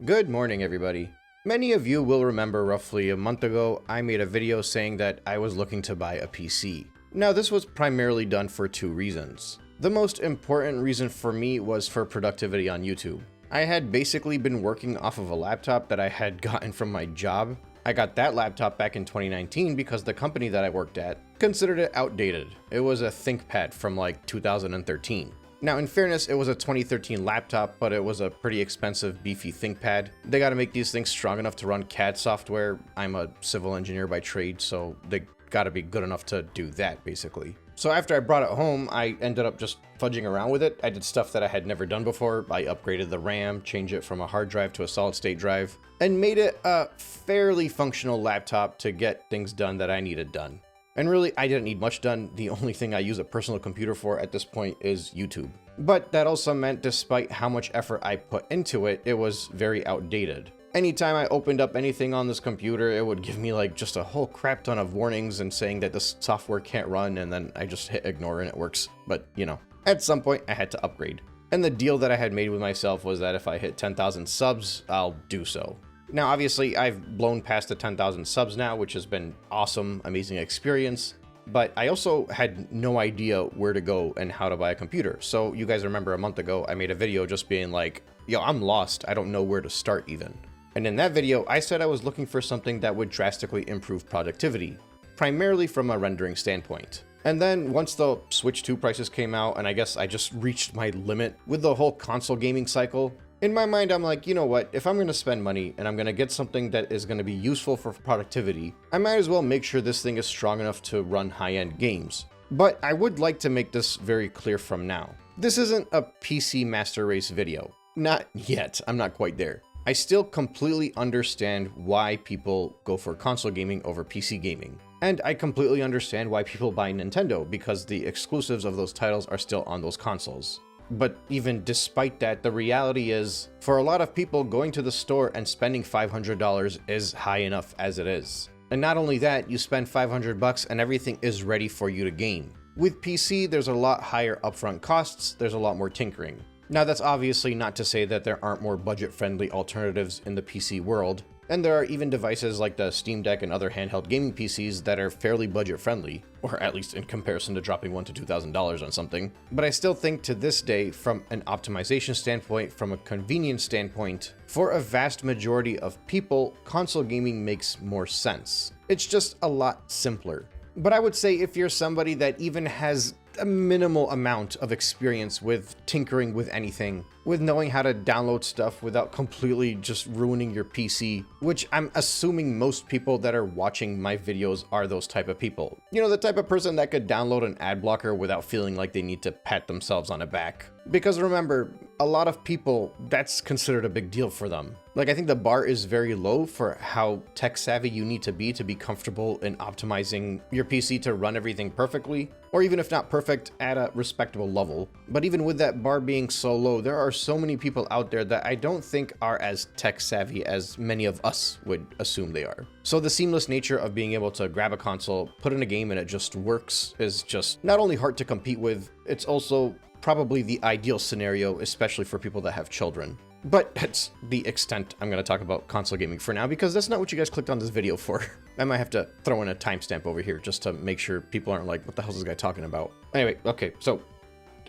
Good morning, everybody. Many of you will remember roughly a month ago, I made a video saying that I was looking to buy a PC. Now, this was primarily done for two reasons. The most important reason for me was for productivity on YouTube. I had basically been working off of a laptop that I had gotten from my job. I got that laptop back in 2019 because the company that I worked at considered it outdated. It was a ThinkPad from like 2013. Now, in fairness, it was a 2013 laptop, but it was a pretty expensive, beefy ThinkPad. They gotta make these things strong enough to run CAD software. I'm a civil engineer by trade, so they gotta be good enough to do that, basically. So after I brought it home, I ended up just fudging around with it. I did stuff that I had never done before. I upgraded the RAM, changed it from a hard drive to a solid state drive, and made it a fairly functional laptop to get things done that I needed done. And really, I didn't need much done. The only thing I use a personal computer for at this point is YouTube. But that also meant despite how much effort I put into it, it was very outdated. Anytime I opened up anything on this computer, it would give me like just a whole crap ton of warnings and saying that this software can't run, and then I just hit ignore and it works. But you know, at some point I had to upgrade. And the deal that I had made with myself was that if I hit 10,000 subs, I'll do so. Now, obviously, I've blown past the 10,000 subs now, which has been awesome, amazing experience. But I also had no idea where to go and how to buy a computer. So you guys remember a month ago, I made a video just being like, yo, I'm lost. I don't know where to start even. And in that video, I said I was looking for something that would drastically improve productivity, primarily from a rendering standpoint. And then once the Switch 2 prices came out, and I guess I just reached my limit with the whole console gaming cycle, in my mind, I'm like, you know what, if I'm going to spend money and I'm going to get something that is going to be useful for productivity, I might as well make sure this thing is strong enough to run high-end games. But I would like to make this very clear from now. This isn't a PC Master Race video. Not yet, I'm not quite there. I still completely understand why people go for console gaming over PC gaming. And I completely understand why people buy Nintendo, because the exclusives of those titles are still on those consoles. But even despite that, the reality is, for a lot of people, going to the store and spending $500 is high enough as it is. And not only that, you spend $500 and everything is ready for you to game. With PC, there's a lot higher upfront costs, there's a lot more tinkering. Now, that's obviously not to say that there aren't more budget-friendly alternatives in the PC world, and there are even devices like the Steam Deck and other handheld gaming PCs that are fairly budget-friendly, or at least in comparison to dropping $1,000 to $2,000 on something. But I still think to this day, from an optimization standpoint, from a convenience standpoint, for a vast majority of people, console gaming makes more sense. It's just a lot simpler. But I would say if you're somebody that even has a minimal amount of experience with tinkering with anything, with knowing how to download stuff without completely just ruining your PC, which I'm assuming most people that are watching my videos are those type of people. You know, the type of person that could download an ad blocker without feeling like they need to pat themselves on the back. Because remember, a lot of people, that's considered a big deal for them. Like, I think the bar is very low for how tech savvy you need to be comfortable in optimizing your PC to run everything perfectly, or even if not perfect, at a respectable level. But even with that bar being so low, there are so many people out there that I don't think are as tech savvy as many of us would assume they are. So the seamless nature of being able to grab a console, put in a game, and it just works is just not only hard to compete with, it's also probably the ideal scenario, especially for people that have children. But that's the extent I'm going to talk about console gaming for now, because that's not what you guys clicked on this video for. I might have to throw in a timestamp over here just to make sure people aren't like, what the hell is this guy talking about? Anyway, okay, so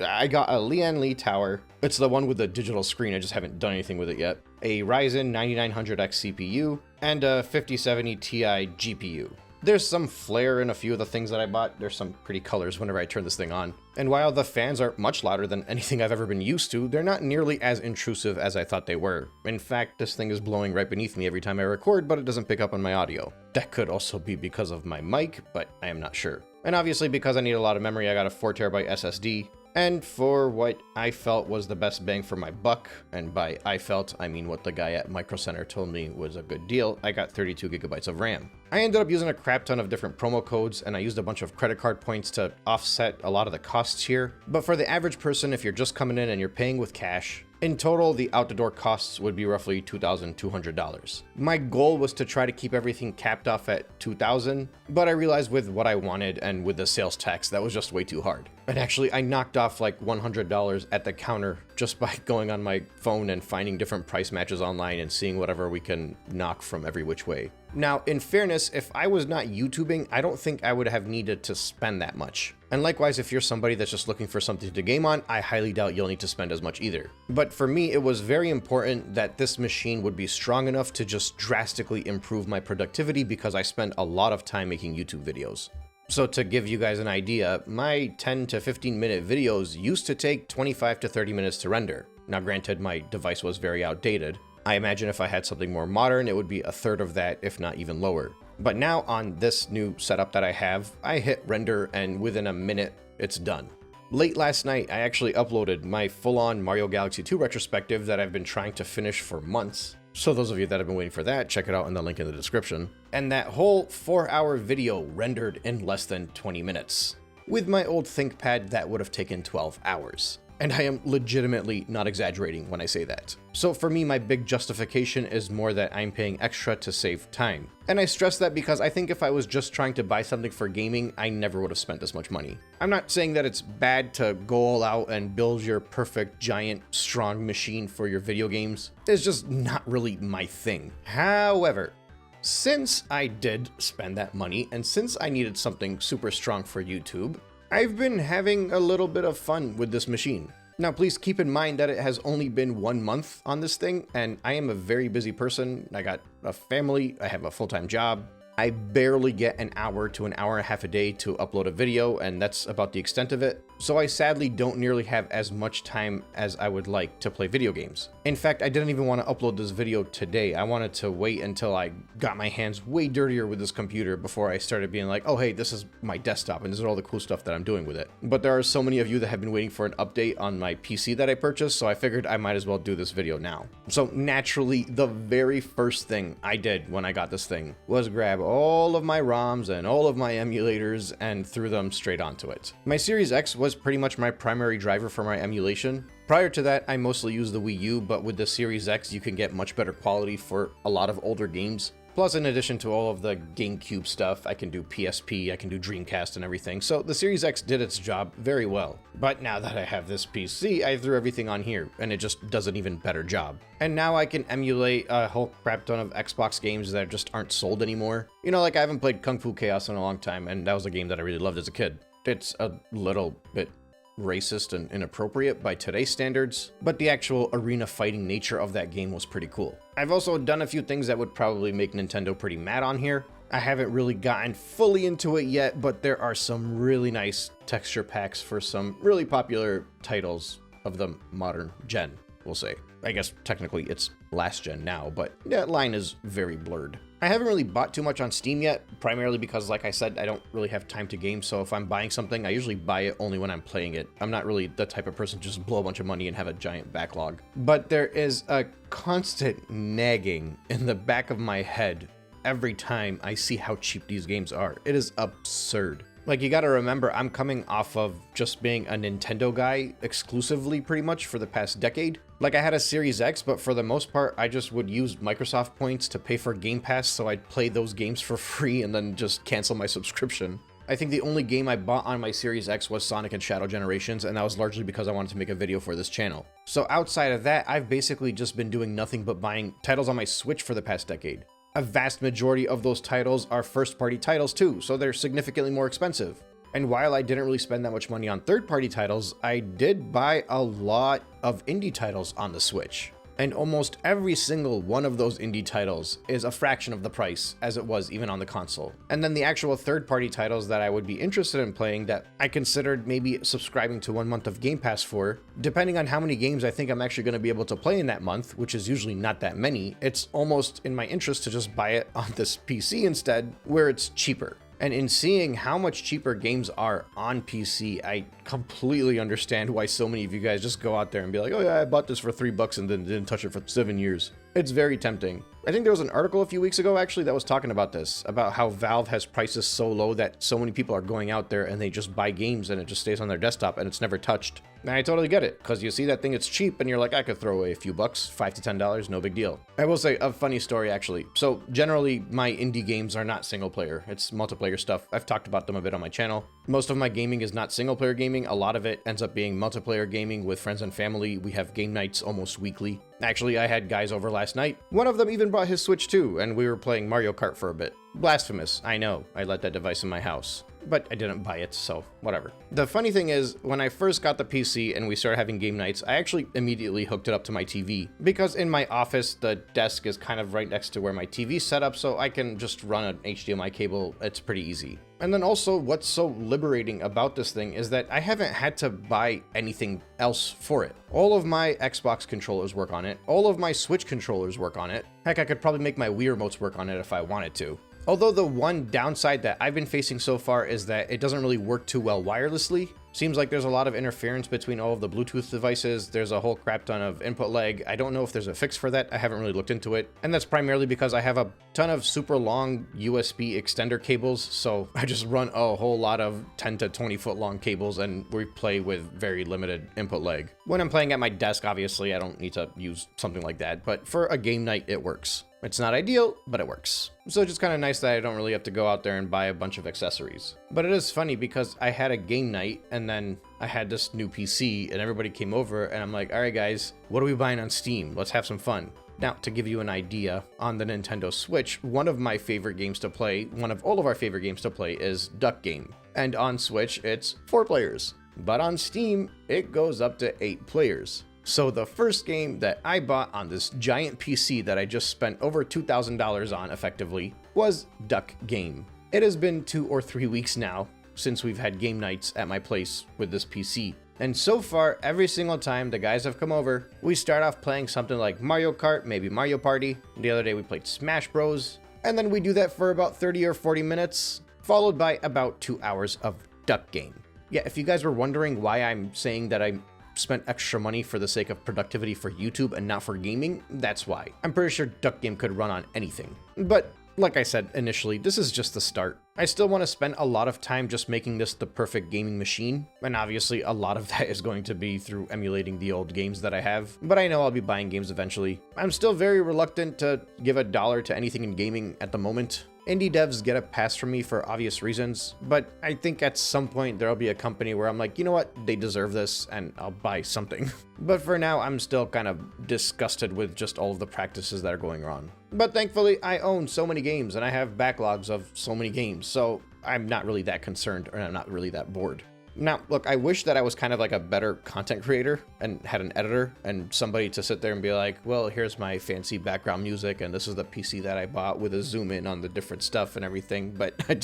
I got a Lian Li tower. It's the one with the digital screen, I just haven't done anything with it yet. A Ryzen 9900X CPU, and a 5070 Ti GPU. There's some flair in a few of the things that I bought. There's some pretty colors whenever I turn this thing on. And while the fans are much louder than anything I've ever been used to, they're not nearly as intrusive as I thought they were. In fact, this thing is blowing right beneath me every time I record, but it doesn't pick up on my audio. That could also be because of my mic, but I am not sure. And obviously, because I need a lot of memory, I got a 4TB SSD. And for what I felt was the best bang for my buck, and by I felt, I mean what the guy at Micro Center told me was a good deal, I got 32 gigabytes of RAM. I ended up using a crap ton of different promo codes, and I used a bunch of credit card points to offset a lot of the costs here. But for the average person, if you're just coming in and you're paying with cash, in total, the out-the-door costs would be roughly $2,200. My goal was to try to keep everything capped off at $2,000, but I realized with what I wanted and with the sales tax, that was just way too hard. And actually, I knocked off like $100 at the counter just by going on my phone and finding different price matches online and seeing whatever we can knock from every which way. Now, in fairness, if I was not YouTubing, I don't think I would have needed to spend that much. And likewise, if you're somebody that's just looking for something to game on, I highly doubt you'll need to spend as much either. But for me, it was very important that this machine would be strong enough to just drastically improve my productivity because I spend a lot of time making YouTube videos. So to give you guys an idea, my 10 to 15 minute videos used to take 25 to 30 minutes to render. Now granted, my device was very outdated. I imagine if I had something more modern, it would be a third of that, if not even lower. But now on this new setup that I have, I hit render and within a minute, it's done. Late last night, I actually uploaded my full-on Mario Galaxy 2 retrospective that I've been trying to finish for months. So those of you that have been waiting for that, check it out in the link in the description. And that whole 4-hour video rendered in less than 20 minutes. With my old ThinkPad, that would have taken 12 hours. And I am legitimately not exaggerating when I say that. So for me, my big justification is more that I'm paying extra to save time. And I stress that because I think if I was just trying to buy something for gaming, I never would have spent this much money. I'm not saying that it's bad to go all out and build your perfect, giant, strong machine for your video games. It's just not really my thing. However, since I did spend that money, and since I needed something super strong for YouTube, I've been having a little bit of fun with this machine. Now, please keep in mind that it has only been 1 month on this thing, and I am a very busy person. I got a family, I have a full-time job. I barely get an hour to an hour and a half a day to upload a video, and that's about the extent of it. So I sadly don't nearly have as much time as I would like to play video games. In fact, I didn't even want to upload this video today. I wanted to wait until I got my hands way dirtier with this computer before I started being like, oh hey, this is my desktop and this is all the cool stuff that I'm doing with it. But there are so many of you that have been waiting for an update on my PC that I purchased, so I figured I might as well do this video now. So naturally, the very first thing I did when I got this thing was grab all of my ROMs and all of my emulators and threw them straight onto it. My Series X was pretty much my primary driver for my emulation. Prior to that, I mostly used the Wii U, but with the Series X, you can get much better quality for a lot of older games. Plus, in addition to all of the GameCube stuff, I can do PSP, I can do Dreamcast and everything, so the Series X did its job very well. But now that I have this PC, I threw everything on here, and it just does an even better job. And now I can emulate a whole crap ton of Xbox games that just aren't sold anymore. You know, like I haven't played Kung Fu Chaos in a long time, and that was a game that I really loved as a kid. It's a little bit racist and inappropriate by today's standards, but the actual arena fighting nature of that game was pretty cool. I've also done a few things that would probably make Nintendo pretty mad on here. I haven't really gotten fully into it yet, but there are some really nice texture packs for some really popular titles of the modern gen, we'll say. I guess technically it's last gen now, but that line is very blurred. I haven't really bought too much on Steam yet, primarily because, like I said, I don't really have time to game, so if I'm buying something, I usually buy it only when I'm playing it. I'm not really the type of person to just blow a bunch of money and have a giant backlog. But there is a constant nagging in the back of my head every time I see how cheap these games are. It is absurd. Like, you gotta remember, I'm coming off of just being a Nintendo guy exclusively pretty much for the past decade. Like, I had a Series X, but for the most part, I just would use Microsoft points to pay for Game Pass, so I'd play those games for free and then just cancel my subscription. I think the only game I bought on my Series X was Sonic and Shadow Generations, and that was largely because I wanted to make a video for this channel. So outside of that, I've basically just been doing nothing but buying titles on my Switch for the past decade. A vast majority of those titles are first-party titles too, so they're significantly more expensive. And while I didn't really spend that much money on third-party titles, I did buy a lot of indie titles on the Switch. And almost every single one of those indie titles is a fraction of the price as it was even on the console. And then the actual third-party titles that I would be interested in playing that I considered maybe subscribing to 1 month of Game Pass for, depending on how many games I think I'm actually going to be able to play in that month, which is usually not that many, it's almost in my interest to just buy it on this PC instead, where it's cheaper. And in seeing how much cheaper games are on PC, I completely understand why so many of you guys just go out there and be like, oh yeah, I bought this for $3 and then didn't touch it for 7 years. It's very tempting. I think there was an article a few weeks ago actually that was talking about this, about how Valve has prices so low that so many people are going out there and they just buy games and it just stays on their desktop and it's never touched. And I totally get it, because you see that thing, it's cheap, and you're like, I could throw away a few bucks, $5 to $10, no big deal. I will say a funny story actually. So generally my indie games are not single player, it's multiplayer stuff. I've talked about them a bit on my channel. Most of my gaming is not single player gaming, a lot of it ends up being multiplayer gaming with friends and family. We have game nights almost weekly. Actually, I had guys over last night. One of them even brought his Switch too, and we were playing Mario Kart for a bit. Blasphemous, I know, I let that device in my house. But I didn't buy it, so whatever. The funny thing is, when I first got the PC and we started having game nights, I actually immediately hooked it up to my TV. Because in my office, the desk is kind of right next to where my TV's set up, so I can just run an HDMI cable. It's pretty easy. And then also, what's so liberating about this thing is that I haven't had to buy anything else for it. All of my Xbox controllers work on it. All of my Switch controllers work on it. Heck, I could probably make my Wii remotes work on it if I wanted to. Although the one downside that I've been facing so far is that it doesn't really work too well wirelessly. Seems like there's a lot of interference between all of the Bluetooth devices. There's a whole crap ton of input lag. I don't know if there's a fix for that. I haven't really looked into it. And that's primarily because I have a ton of super long USB extender cables. So I just run a whole lot of 10 to 20 foot long cables and we play with very limited input lag. When I'm playing at my desk, obviously I don't need to use something like that, but for a game night, it works. It's not ideal, but it works. So it's just kind of nice that I don't really have to go out there and buy a bunch of accessories. But it is funny because I had a game night and then I had this new PC and everybody came over and I'm like, all right guys, what are we buying on Steam? Let's have some fun. Now, to give you an idea, on the Nintendo Switch, one of my favorite games to play, one of all of our favorite games to play is Duck Game. And on Switch, it's 4 players. But on Steam, it goes up to 8 players. So the first game that I bought on this giant PC that I just spent over $2,000 on effectively was Duck Game. It has been 2 or 3 weeks now since we've had game nights at my place with this PC. And so far, every single time the guys have come over, we start off playing something like Mario Kart, maybe Mario Party. The other day we played Smash Bros. And then we do that for about 30 or 40 minutes, followed by about 2 hours of Duck Game. Yeah, if you guys were wondering why I'm saying that I spent extra money for the sake of productivity for YouTube and not for gaming, that's why. I'm pretty sure Duck Game could run on anything. But like I said initially, this is just the start. I still want to spend a lot of time just making this the perfect gaming machine, and obviously a lot of that is going to be through emulating the old games that I have, but I know I'll be buying games eventually. I'm still very reluctant to give $1 to anything in gaming at the moment. Indie devs get a pass from me for obvious reasons, but I think at some point there'll be a company where I'm like, you know what, they deserve this, and I'll buy something. But for now, I'm still kind of disgusted with just all of the practices that are going on. But thankfully, I own so many games, and I have backlogs of so many games, so I'm not really that concerned, or I'm not really that bored. Now, look, I wish that I was kind of like a better content creator and had an editor and somebody to sit there and be like, well, here's my fancy background music and this is the PC that I bought with a zoom in on the different stuff and everything, but I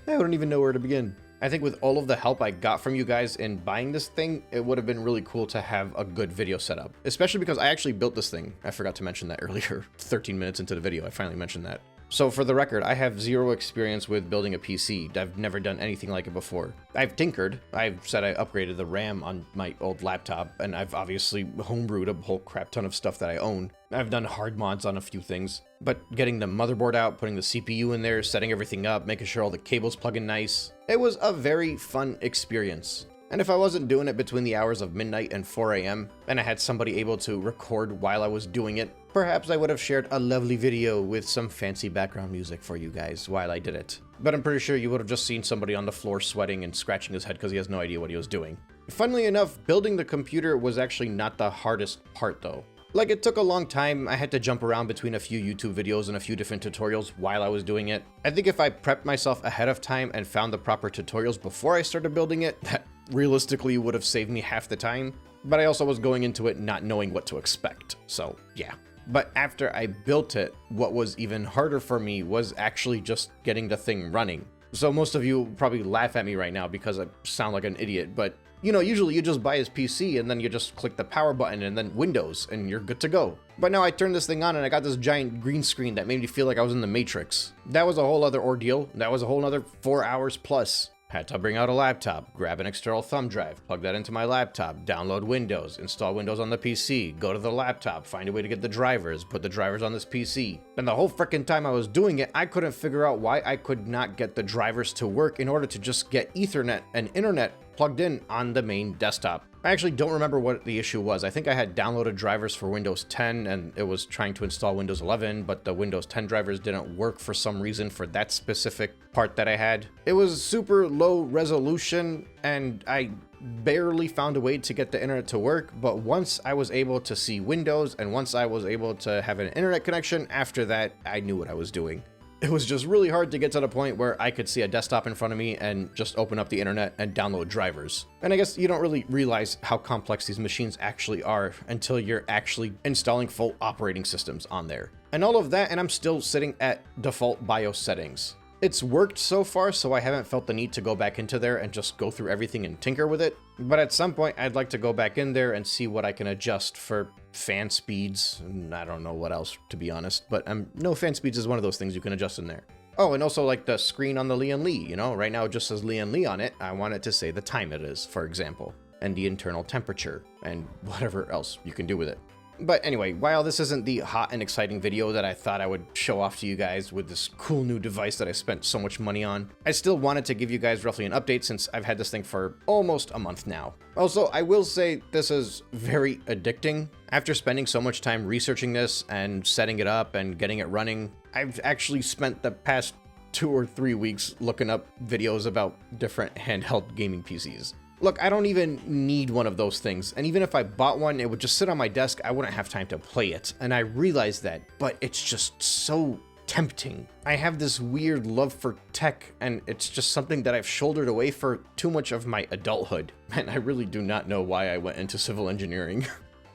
don't even know where to begin. I think with all of the help I got from you guys in buying this thing, it would have been really cool to have a good video setup, especially because I actually built this thing. I forgot to mention that earlier. 13 minutes into the video, I finally mentioned that. So for the record, I have 0 experience with building a PC. I've never done anything like it before. I've tinkered. I've said I upgraded the RAM on my old laptop, and I've obviously homebrewed a whole crap ton of stuff that I own. I've done hard mods on a few things, but getting the motherboard out, putting the CPU in there, setting everything up, making sure all the cables plug in nice, it was a very fun experience. And if I wasn't doing it between the hours of midnight and 4 a.m., and I had somebody able to record while I was doing it, perhaps I would have shared a lovely video with some fancy background music for you guys while I did it. But I'm pretty sure you would have just seen somebody on the floor sweating and scratching his head because he has no idea what he was doing. Funnily enough, building the computer was actually not the hardest part though. Like, it took a long time. I had to jump around between a few YouTube videos and a few different tutorials while I was doing it. I think if I prepped myself ahead of time and found the proper tutorials before I started building it, that realistically would have saved me half the time. But I also was going into it not knowing what to expect, so yeah. But after I built it, what was even harder for me was actually just getting the thing running. So most of you probably laugh at me right now because I sound like an idiot, but you know, usually you just buy his PC and then you just click the power button and then Windows and you're good to go. But now I turned this thing on and I got this giant green screen that made me feel like I was in the Matrix. That was a whole other ordeal. That was a whole other 4 hours plus. Had to bring out a laptop, grab an external thumb drive, plug that into my laptop, download Windows, install Windows on the PC, go to the laptop, find a way to get the drivers, put the drivers on this PC. And the whole frickin' time I was doing it, I couldn't figure out why I could not get the drivers to work in order to just get Ethernet and internet plugged in on the main desktop. I actually don't remember what the issue was. I think I had downloaded drivers for Windows 10 and it was trying to install Windows 11, but the Windows 10 drivers didn't work for some reason for that specific part that I had. It was super low resolution and I barely found a way to get the internet to work, but once I was able to see Windows and once I was able to have an internet connection, after that, I knew what I was doing. It was just really hard to get to the point where I could see a desktop in front of me and just open up the internet and download drivers. And I guess you don't really realize how complex these machines actually are until you're actually installing full operating systems on there. And all of that, and I'm still sitting at default BIOS settings. It's worked so far, so I haven't felt the need to go back into there and just go through everything and tinker with it. But at some point, I'd like to go back in there and see what I can adjust for fan speeds. And I don't know what else, to be honest, but no, fan speeds is one of those things you can adjust in there. Oh, and also like the screen on the Lian Li, you know, right now it just says Lian Li on it. I want it to say the time it is, for example, and the internal temperature and whatever else you can do with it. But anyway, while this isn't the hot and exciting video that I thought I would show off to you guys with this cool new device that I spent so much money on, I still wanted to give you guys roughly an update since I've had this thing for almost a month now. Also, I will say this is very addicting. After spending so much time researching this and setting it up and getting it running, I've actually spent the past 2 or 3 weeks looking up videos about different handheld gaming PCs. Look, I don't even need one of those things, and even if I bought one, it would just sit on my desk, I wouldn't have time to play it, and I realize that, but it's just so tempting. I have this weird love for tech, and it's just something that I've shouldered away for too much of my adulthood, and I really do not know why I went into civil engineering.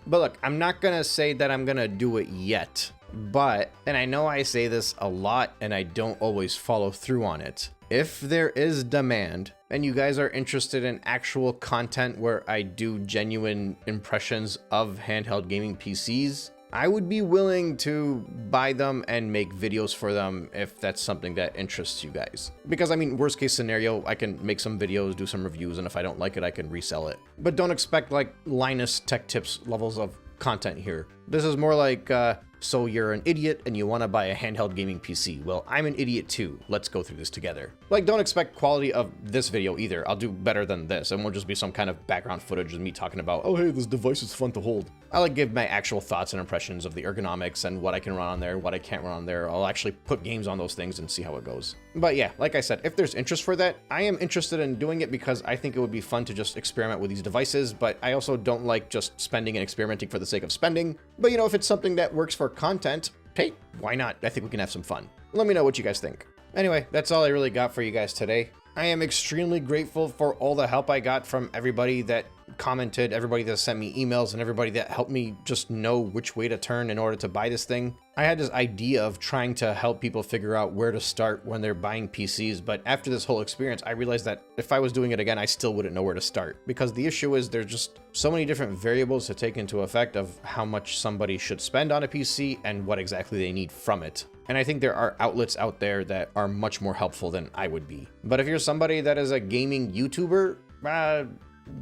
But look, I'm not gonna say that I'm gonna do it yet, but, and I know I say this a lot and I don't always follow through on it, if there is demand and you guys are interested in actual content where I do genuine impressions of handheld gaming PCs, I would be willing to buy them and make videos for them if that's something that interests you guys. Because I mean, worst case scenario, I can make some videos, do some reviews, and if I don't like it, I can resell it. But don't expect like Linus Tech Tips levels of content here. This is more like, so you're an idiot and you want to buy a handheld gaming PC. Well, I'm an idiot too. Let's go through this together. Like, don't expect quality of this video either. I'll do better than this. It won't just be some kind of background footage of me talking about, oh, hey, this device is fun to hold. I like give my actual thoughts and impressions of the ergonomics and what I can run on there, what I can't run on there. I'll actually put games on those things and see how it goes. But yeah, like I said, if there's interest for that, I am interested in doing it because I think it would be fun to just experiment with these devices, but I also don't like just spending and experimenting for the sake of spending. But you know, if it's something that works for content, hey, why not? I think we can have some fun. Let me know what you guys think. Anyway, that's all I really got for you guys today. I am extremely grateful for all the help I got from everybody that commented, everybody that sent me emails, and everybody that helped me just know which way to turn in order to buy this thing. I had this idea of trying to help people figure out where to start when they're buying PCs, but after this whole experience, I realized that if I was doing it again, I still wouldn't know where to start. Because the issue is there's just so many different variables to take into effect of how much somebody should spend on a PC and what exactly they need from it. And I think there are outlets out there that are much more helpful than I would be. But if you're somebody that is a gaming YouTuber,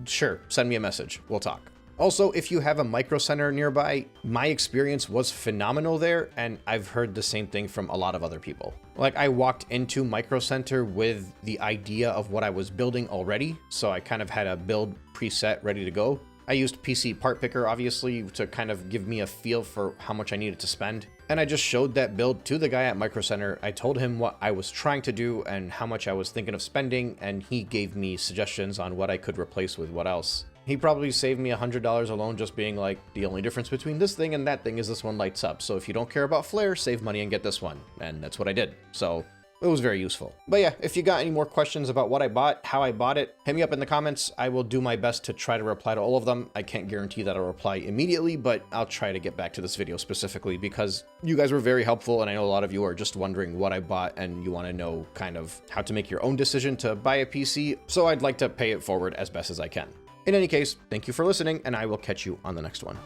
sure, send me a message. We'll talk. Also, if you have a Micro Center nearby, my experience was phenomenal there, and I've heard the same thing from a lot of other people. Like, I walked into Micro Center with the idea of what I was building already, so I kind of had a build preset ready to go. I used PC Part Picker, obviously, to kind of give me a feel for how much I needed to spend. And I just showed that build to the guy at Micro Center. I told him what I was trying to do and how much I was thinking of spending, and he gave me suggestions on what I could replace with what else. He probably saved me $100 alone just being like, the only difference between this thing and that thing is this one lights up. So if you don't care about flare, save money and get this one. And that's what I did. So it was very useful. But yeah, if you got any more questions about what I bought, how I bought it, hit me up in the comments. I will do my best to try to reply to all of them. I can't guarantee that I'll reply immediately, but I'll try to get back to this video specifically because you guys were very helpful. And I know a lot of you are just wondering what I bought and you want to know kind of how to make your own decision to buy a PC. So I'd like to pay it forward as best as I can. In any case, thank you for listening, and I will catch you on the next one.